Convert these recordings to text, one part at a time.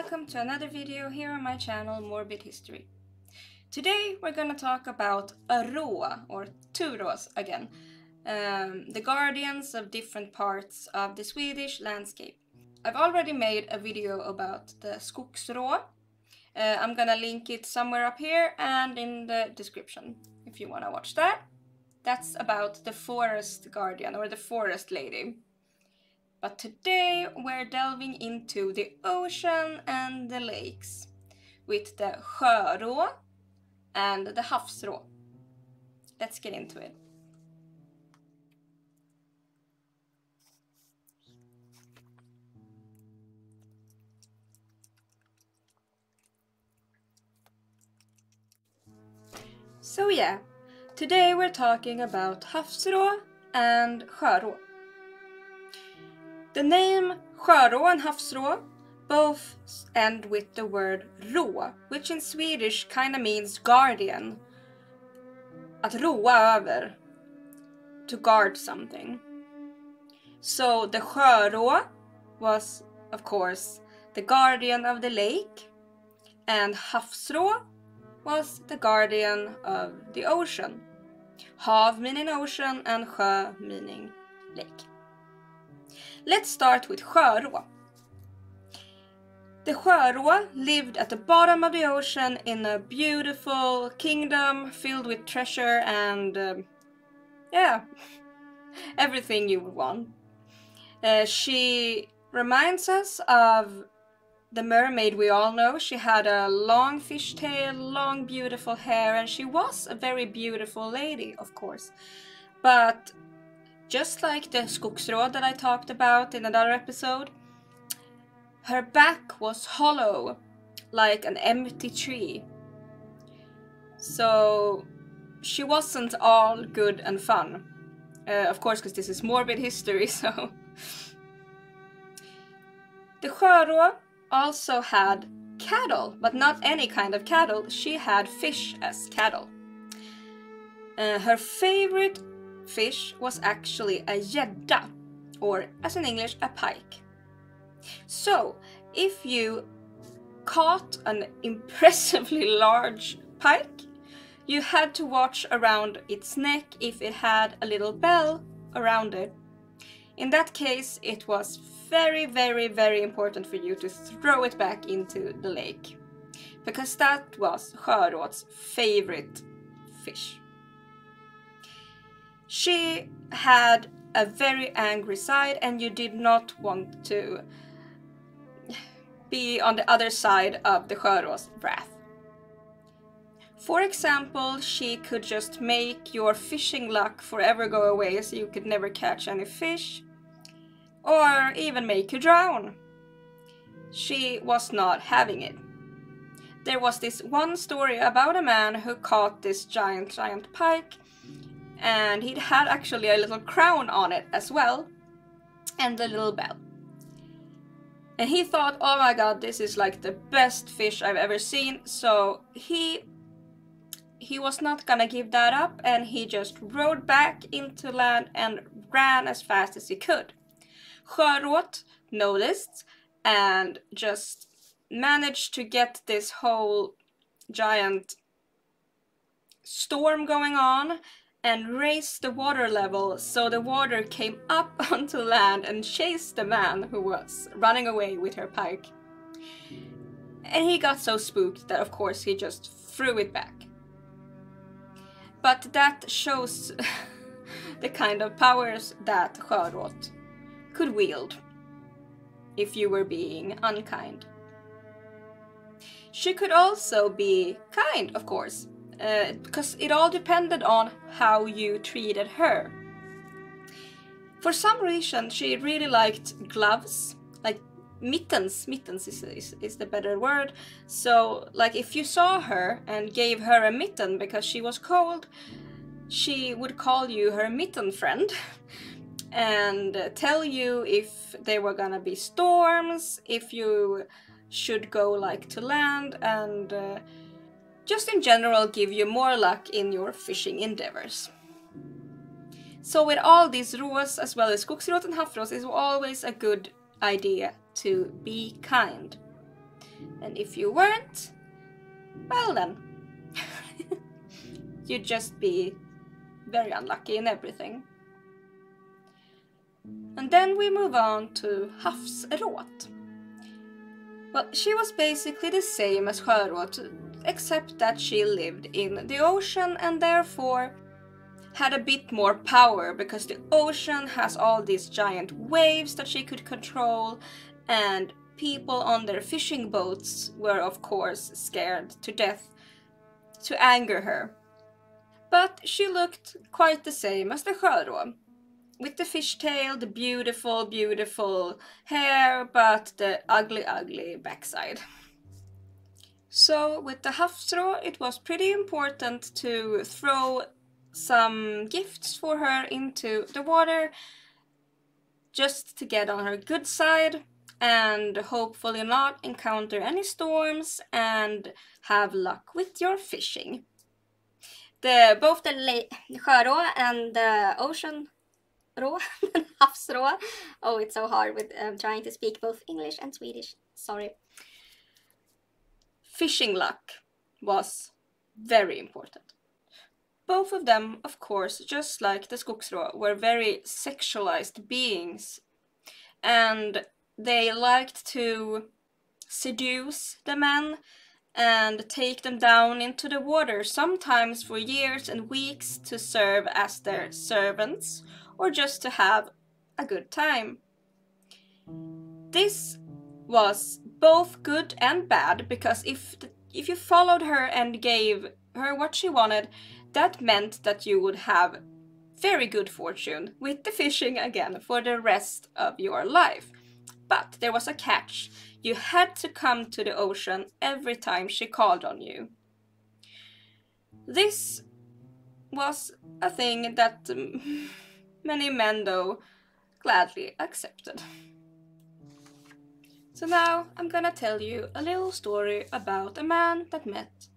welcome to another video here on my channel Morbid History. Today we're gonna talk about a Roa, or two Roas again, the guardians of different parts of the Swedish landscape. I've already made a video about the Skogsrå. I'm gonna link it somewhere up here and in the description if you wanna watch that. That's about the forest guardian, or the forest lady. But today we're delving into the ocean and the lakes with the sjörå and the havsrå. Let's get into it. So yeah, today we're talking about havsrå and sjörå. The name sjörå and havsrå both end with the word rå, which in Swedish kinda means guardian. Att roa över. To guard something. So the sjörå was, of course, the guardian of the lake, and havsrå was the guardian of the ocean. Hav meaning ocean and sjö meaning lake. Let's start with sjörå. The sjörå lived at the bottom of the ocean in a beautiful kingdom filled with treasure and, everything you would want. She reminds us of the mermaid we all know. She had a long fishtail, long beautiful hair, and she was a very beautiful lady, of course. But just like the Skogsrå that I talked about in another episode, her back was hollow, like an empty tree. So she wasn't all good and fun. Of course, because this is morbid history, so... The sjörå also had cattle, but not any kind of cattle. She had fish as cattle. Her favorite fish was actually a gädda, or as in English, a pike. So, if you caught an impressively large pike, you had to watch around its neck if it had a little bell around it. In that case, it was very, very, very important for you to throw it back into the lake, because that was sjörås favorite fish. She had a very angry side, and you did not want to be on the other side of the sjörås wrath. For example, she could just make your fishing luck forever go away so you could never catch any fish, or even make you drown. She was not having it. There was this one story about a man who caught this giant pike, and he had actually a little crown on it as well, and a little bell. And he thought, oh my god, this is like the best fish I've ever seen, so he was not gonna give that up, and he just rowed back into land and ran as fast as he could. Sjörået noticed and just managed to get this whole giant storm going on and raised the water level so the water came up onto land and chased the man who was running away with her pike. And he got so spooked that of course he just threw it back. But that shows the kind of powers that sjörået could wield if you were being unkind. She could also be kind, of course, because it all depended on how you treated her. For some reason, she really liked gloves, like mittens. Mittens is the better word. So, like, if you saw her and gave her a mitten because she was cold, she would call you her mitten friend and tell you if there were gonna be storms, if you should go like to land, and just in general give you more luck in your fishing endeavors. So with all these rås as well as skogsrået and havsrå, it's always a good idea to be kind. And if you weren't, well then, you'd just be very unlucky in everything. And then we move on to havsråt. Well, she was basically the same as Sjöråt, except that she lived in the ocean and therefore had a bit more power, because the ocean has all these giant waves that she could control, and people on their fishing boats were of course scared to death to anger her. But she looked quite the same as the Sjörå, with the fishtail, the beautiful, beautiful hair, but the ugly, ugly backside. So with the havsrå, it was pretty important to throw some gifts for her into the water, just to get on her good side and hopefully not encounter any storms and have luck with your fishing. Both the sjörå and the ocean rå, havsrå. Oh, it's so hard with trying to speak both English and Swedish. Sorry. Fishing luck was very important. Both of them, of course, just like the skogsrå, were very sexualized beings, and they liked to seduce the men and take them down into the water, sometimes for years and weeks, to serve as their servants or just to have a good time. This was both good and bad, because if you followed her and gave her what she wanted, that meant that you would have very good fortune with the fishing again for the rest of your life. But there was a catch. You had to come to the ocean every time she called on you. This was a thing that many men, though, gladly accepted. So now I'm gonna tell you a little story about a man that met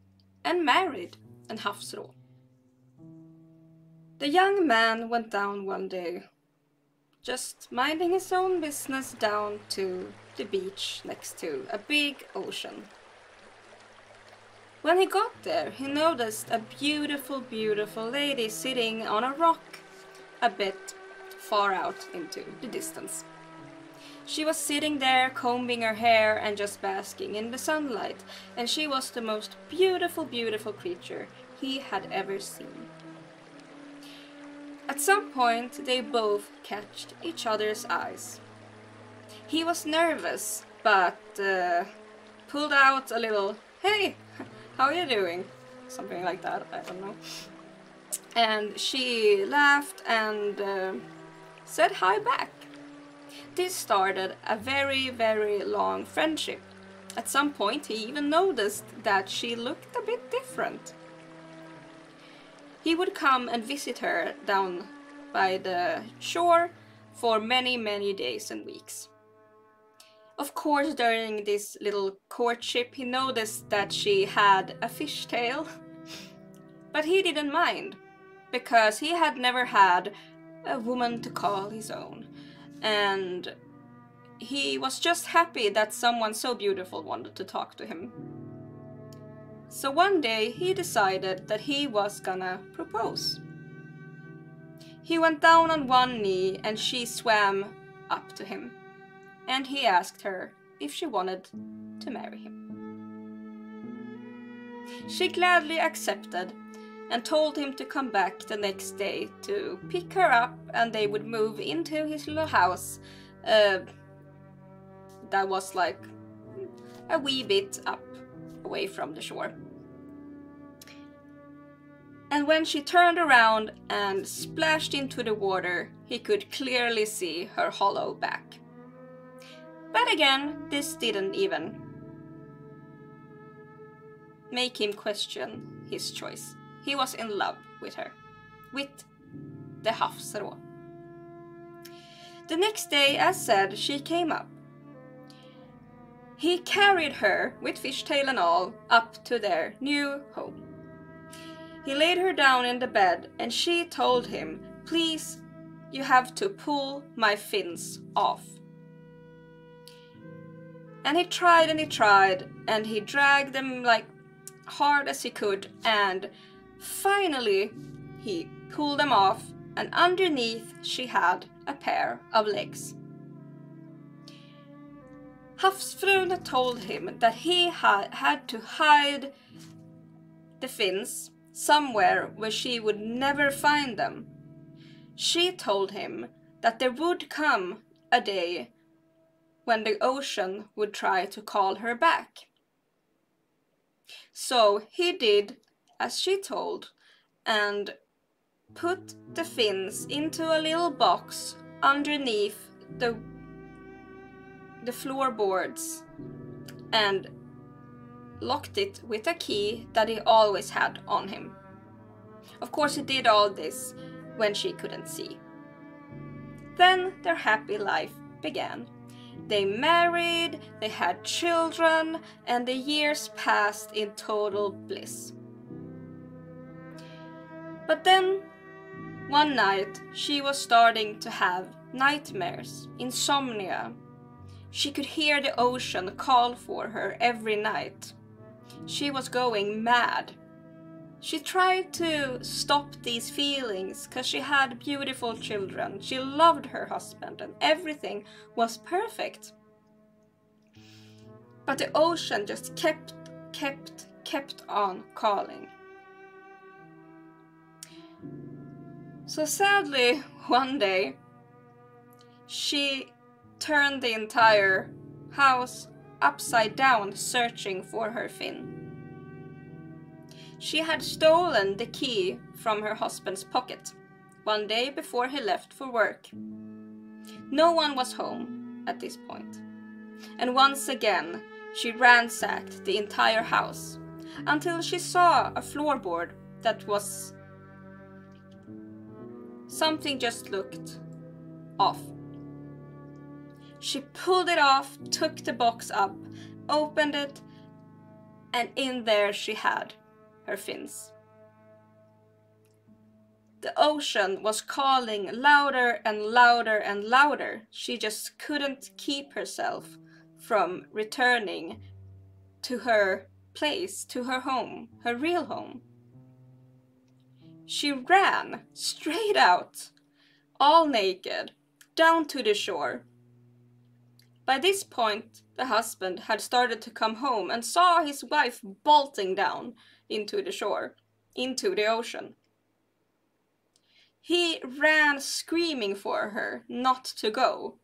and married an havsrå. The young man went down one day, just minding his own business, down to the beach next to a big ocean. When he got there, he noticed a beautiful, beautiful lady sitting on a rock a bit far out into the distance. She was sitting there combing her hair and just basking in the sunlight, and she was the most beautiful, beautiful creature he had ever seen. At some point, they both catched each other's eyes. He was nervous, but pulled out a little, "Hey, how are you doing?" Something like that, I don't know. And she laughed and said hi back. This started a very, very long friendship. At some point, he even noticed that she looked a bit different. He would come and visit her down by the shore for many, many days and weeks. Of course, during this little courtship, he noticed that she had a fishtail, but he didn't mind, because he had never had a woman to call his own, and he was just happy that someone so beautiful wanted to talk to him. So one day he decided that he was gonna propose. He went down on one knee and she swam up to him, and he asked her if she wanted to marry him. She gladly accepted and told him to come back the next day to pick her up, and they would move into his little house that was like a wee bit up away from the shore. And when she turned around and splashed into the water, he could clearly see her hollow back. But again, this didn't even make him question his choice. He was in love with her, with the havsrå. The next day, as said, she came up. He carried her, with fishtail and all, up to their new home. He laid her down in the bed, and she told him, "Please, you have to pull my fins off." And he tried and he tried, and he dragged them like hard as he could, and finally he pulled them off, and underneath she had a pair of legs. Havsfrun told him that he had to hide the fins somewhere where she would never find them. She told him that there would come a day when the ocean would try to call her back. So he did as she told and put the fins into a little box underneath the floorboards and locked it with a key that he always had on him. Of course, he did all this when she couldn't see. Then their happy life began. They married, they had children, and the years passed in total bliss. But then, one night, she was starting to have nightmares, insomnia. She could hear the ocean call for her every night. She was going mad. She tried to stop these feelings because she had beautiful children. She loved her husband and everything was perfect. But the ocean just kept on calling. So sadly, one day, she turned the entire house upside down searching for her fin. She had stolen the key from her husband's pocket one day before he left for work. No one was home at this point, and once again she ransacked the entire house until she saw a floorboard that was something just looked off. She pulled it off, took the box up, opened it, and in there she had her fins. The ocean was calling louder and louder and louder. She just couldn't keep herself from returning to her place, to her home, her real home. She ran straight out, all naked, down to the shore. By this point, the husband had started to come home and saw his wife bolting down into the shore, into the ocean. He ran screaming for her not to go.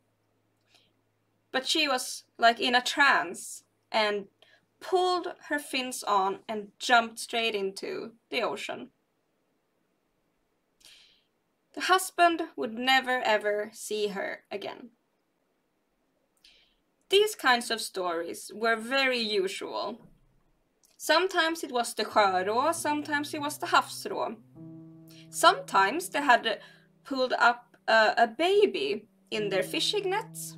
But she was like in a trance and pulled her fins on and jumped straight into the ocean. The husband would never ever see her again. These kinds of stories were very usual. Sometimes it was the sjörå, sometimes it was the havsrå. Sometimes they had pulled up a baby in their fishing nets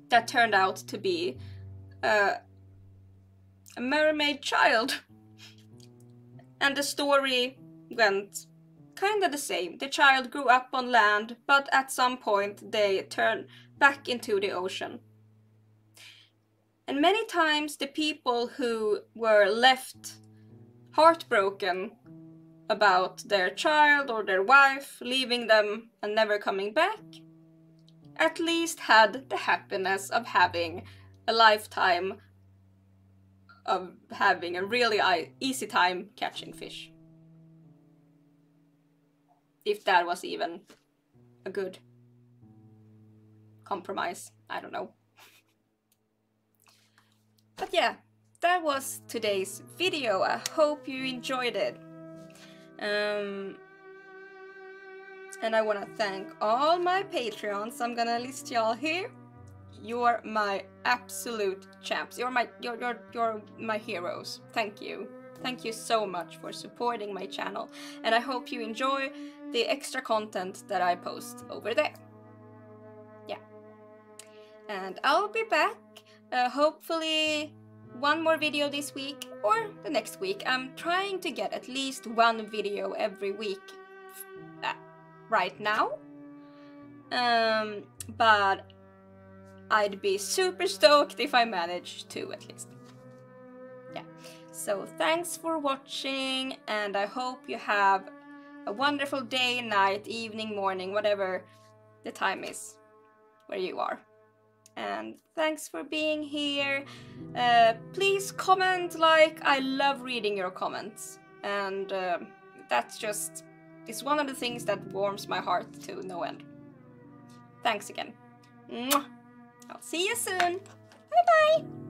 that turned out to be a mermaid child. And the story went kind of the same. The child grew up on land, but at some point they turned back into the ocean. And many times the people who were left heartbroken about their child or their wife leaving them and never coming back, at least had the happiness of having a lifetime of having a really easy time catching fish. If that was even a good compromise, I don't know. But yeah, that was today's video. I hope you enjoyed it. And I want to thank all my Patreons. I'm gonna list y'all here. You're my absolute champs. You're my heroes. Thank you. Thank you so much for supporting my channel. And I hope you enjoy the extra content that I post over there. Yeah. And I'll be back. Hopefully one more video this week or the next week. I'm trying to get at least one video every week right now. But I'd be super stoked if I managed to, at least. Yeah, so thanks for watching, and I hope you have a wonderful day, night, evening, morning, whatever the time is where you are. And thanks for being here. Please comment, like, I love reading your comments, and that's just, it's one of the things that warms my heart to no end. Thanks again. Mwah. I'll see you soon. Bye bye.